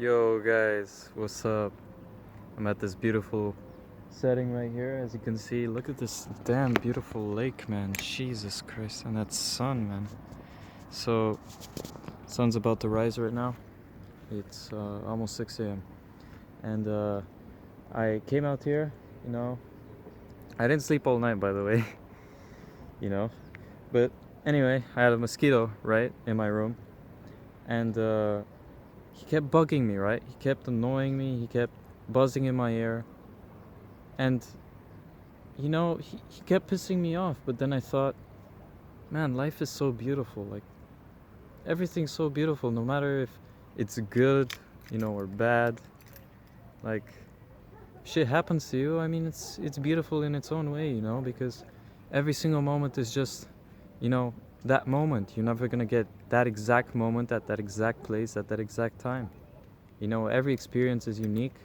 Yo guys, what's up? I'm at this beautiful setting right here. As you can see, look at this damn beautiful lake, man. Jesus Christ, and that sun, man. So, sun's about to rise right now. It's almost 6 a.m. And I came out here, you know. I didn't sleep all night, by the way, you know. But anyway, I had a mosquito, right, in my room. And he kept bugging me, right? He kept annoying me, he kept buzzing in my ear. And, he kept pissing me off. But then I thought, man, life is so beautiful. Like, everything's so beautiful, no matter if it's good, or bad. Like, shit happens to you. I mean, it's beautiful in its own way, because every single moment is just, that moment. You're never gonna get that exact moment at that exact place at that exact time. Every experience is unique.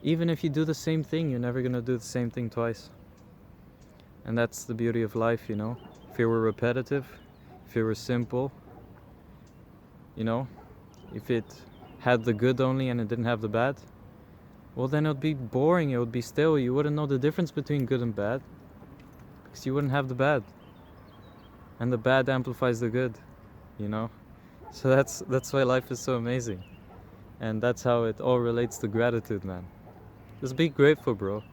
Even if you do the same thing, you're never gonna do the same thing twice. And that's the beauty of life, If it were repetitive, if it were simple, if it had the good only and it didn't have the bad, well, then it would be boring, it would be stale. You wouldn't know the difference between good and bad, because you wouldn't have the bad. And the bad amplifies the good, So that's why life is so amazing. And that's how it all relates to gratitude, man. Just be grateful, bro.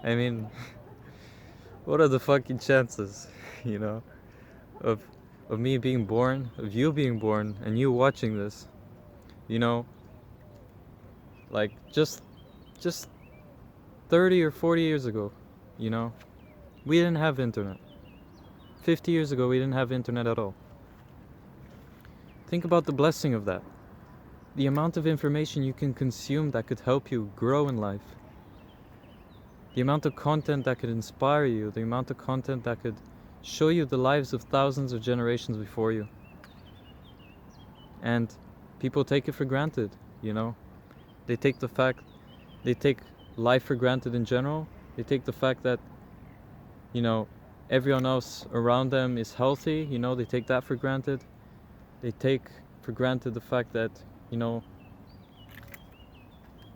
I mean, what are the fucking chances, of me being born, of you being born, and you watching this, like just 30 or 40 years ago, we didn't have internet. 50 years ago, we didn't have internet at all. Think about the blessing of that. The amount of information you can consume that could help you grow in life. The amount of content that could inspire you. The amount of content that could show you the lives of thousands of generations before you. And people take it for granted, They take life for granted in general. They take the fact that, everyone else around them is healthy, they take that for granted. They take for granted the fact that,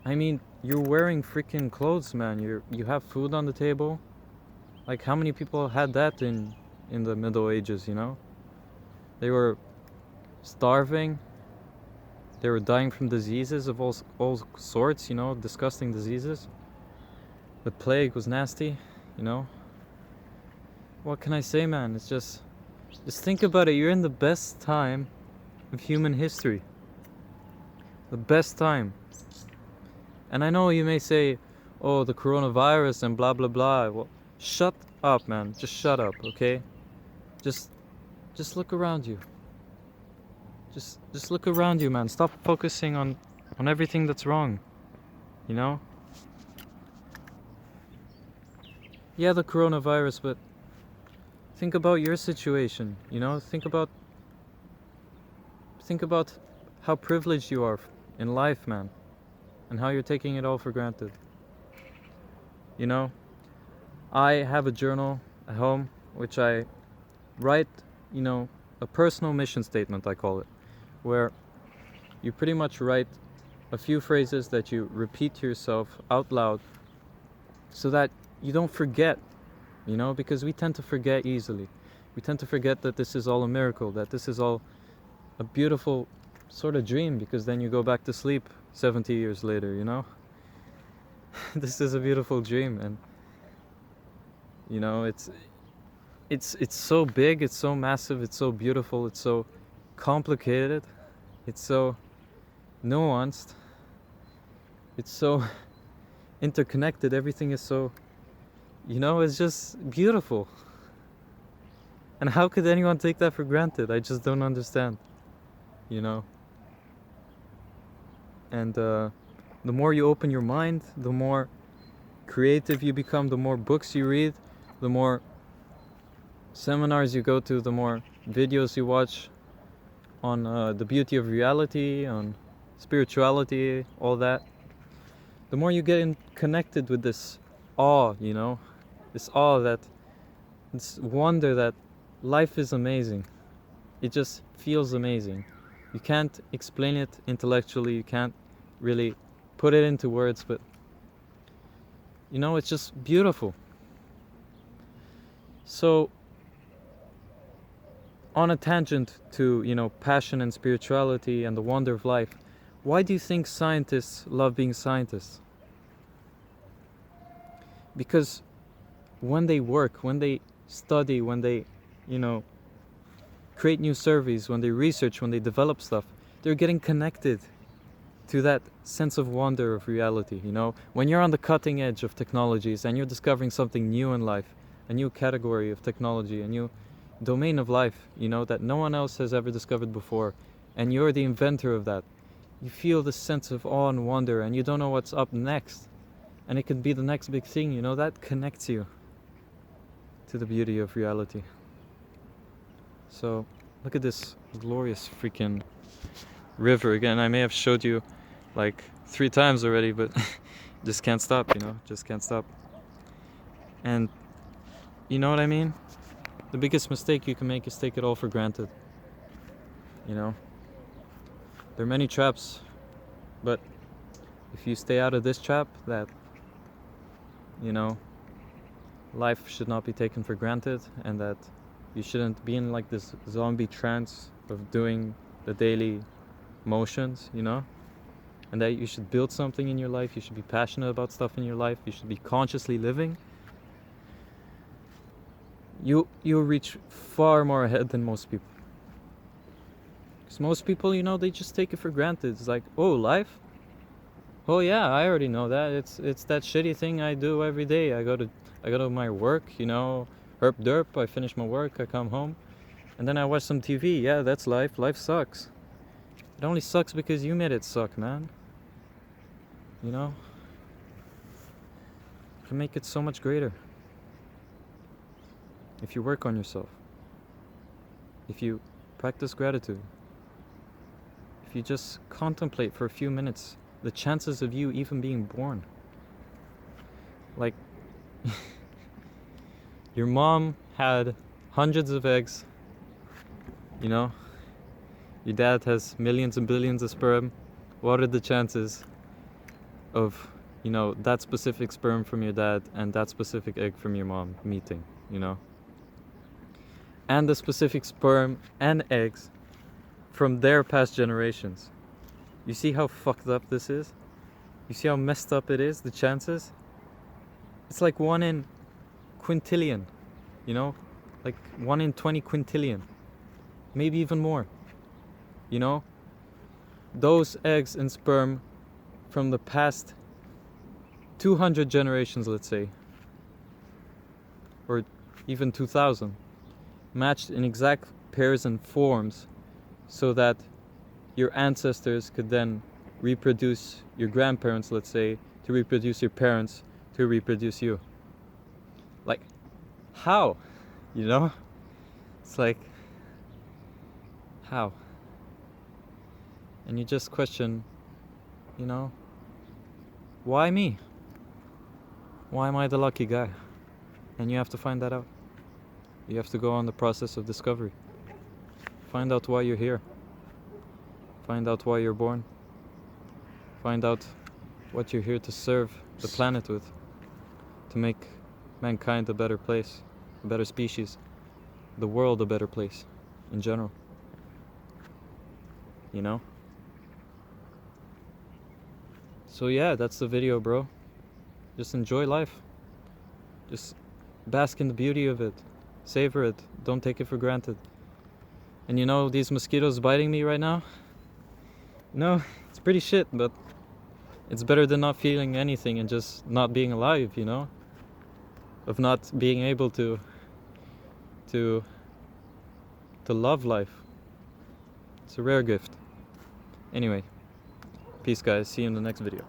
I mean, you're wearing freaking clothes, man. You have food on the table. Like, how many people had that in the Middle Ages, They were starving. They were dying from diseases of all sorts, disgusting diseases. The plague was nasty, What can I say, man? It's just think about it. You're in the best time of human history. The best time. And I know you may say, oh, the coronavirus and blah, blah, blah. Well, shut up, man. Just shut up, okay? Just look around you. Just look around you, man. Stop focusing on everything that's wrong, Yeah, the coronavirus, but think about your situation, Think about how privileged you are in life, man, and how you're taking it all for granted. I have a journal at home which I write, a personal mission statement, I call it, where you pretty much write a few phrases that you repeat to yourself out loud so that you don't forget, because we tend to forget easily. We tend to forget that this is all a miracle, that this is all a beautiful sort of dream, because then you go back to sleep 70 years later, This is a beautiful dream, and it's so big, it's so massive, it's so beautiful, it's so complicated, it's so nuanced, it's so interconnected, everything is so, it's just beautiful. And how could anyone take that for granted? I just don't understand, And the more you open your mind, the more creative you become, the more books you read, the more seminars you go to, the more videos you watch on the beauty of reality, on spirituality, all that. The more you get connected with this awe, this awe, this wonder that life is amazing. It just feels amazing. You can't explain it intellectually, you can't really put it into words, but you know, it's just beautiful. So on a tangent to, you know, passion and spirituality and the wonder of life, why do you think scientists love being scientists? Because when they work, when they study, when they, you know, create new surveys, when they research, when they develop stuff, they're getting connected to that sense of wonder of reality, you know? When you're on the cutting edge of technologies and you're discovering something new in life, a new category of technology, a new domain of life, you know, that no one else has ever discovered before, and you're the inventor of that, you feel this sense of awe and wonder, and you don't know what's up next, and it could be the next big thing, you know? That connects you to the beauty of reality. So look at this glorious freaking river again. I may have showed you like 3 times already, but just can't stop, you know, just can't stop. And you know what I mean? The biggest mistake you can make is take it all for granted. You know, there are many traps, but if you stay out of this trap, that, you know, life should not be taken for granted, and that you shouldn't be in like this zombie trance of doing the daily motions, you know, and that you should build something in your life, you should be passionate about stuff in your life, you should be consciously living, you'll reach far more ahead than most people. Because most people, you know, they just take it for granted. It's like, oh, life? Oh yeah, I already know that. It's that shitty thing I do every day. I go to my work, you know, herp derp, I finish my work, I come home, and then I watch some TV. Yeah, that's life. Life sucks. It only sucks because you made it suck, man. You know? You can make it so much greater if you work on yourself, if you practice gratitude, if you just contemplate for a few minutes the chances of you even being born. Like, your mom had hundreds of eggs, you know? Your dad has millions and billions of sperm. What are the chances of, you know, that specific sperm from your dad and that specific egg from your mom meeting, you know? And the specific sperm and eggs from their past generations. You see how fucked up this is? You see how messed up it is, the chances? It's like 1 in quintillion, you know? Like 1 in 20 quintillion. Maybe even more, you know? Those eggs and sperm from the past 200 generations, let's say, or even 2000, matched in exact pairs and forms so that your ancestors could then reproduce your grandparents, let's say, to reproduce your parents, to reproduce you. Like, how? You know? It's like, how? And you just question, you know, why me? Why am I the lucky guy? And you have to find that out. You have to go on the process of discovery. Find out why you're here. Find out why you're born. Find out what you're here to serve the planet with. To make mankind a better place, a better species, the world a better place in general. You know? So yeah, that's the video, bro. Just enjoy life. Just bask in the beauty of it. Savor it. Don't take it for granted. And you know, these mosquitoes biting me right now? No, it's pretty shit, but it's better than not feeling anything and just not being alive, you know? Of not being able to love life. It's a rare gift. Anyway, peace guys, see you in the next video.